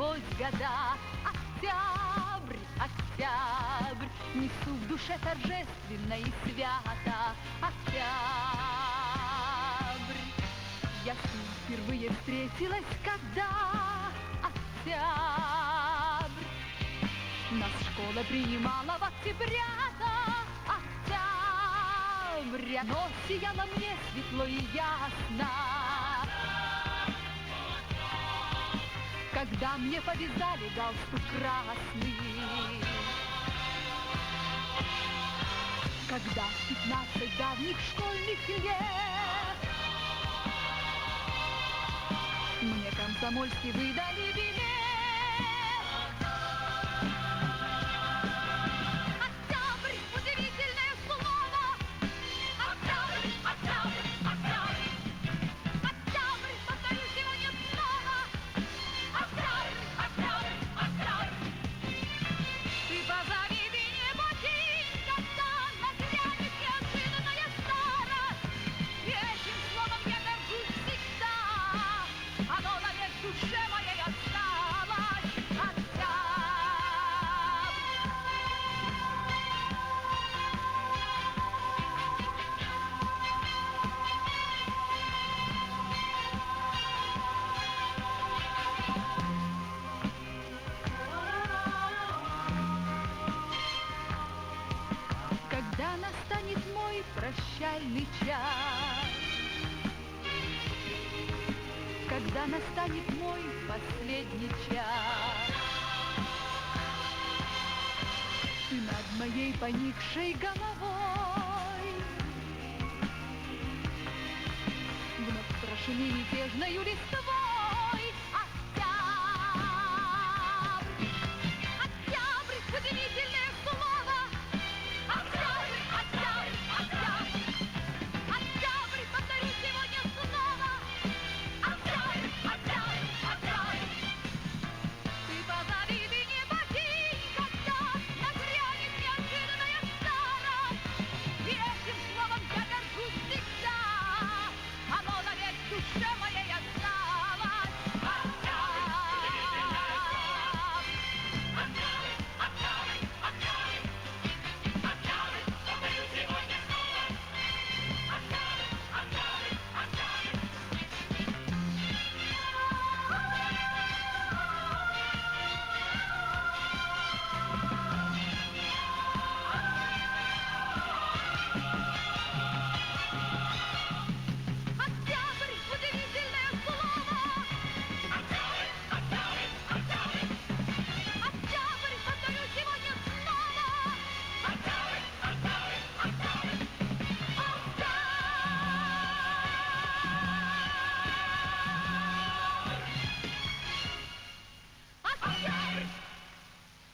сквозь года. Октябрь, октябрь, несу в душе торжественно и свято. Октябрь, я с ним впервые встретилась, когда октябрь. Нас школа принимала в октября-то. Октябрь, оно сияло мне светло и ясно. Когда мне повязали галстук красный, когда в 15 давних школьных лет мне комсомольский выдали билет. Октябрь, удивительное слово. Октябрь, октябрь, октябрь. Октябрь, повторю сегодня снова. Октябрь, октябрь, октябрь. Ты позови небось, когда нагрянет неожиданная старость. И этим словом я горжусь всегда. Оно навек в душе моей осталось. Октябрь. Когда настанет мой прощальный час, когда настанет мой последний час, ты над моей поникшей головой вновь прошли мятежною листвой.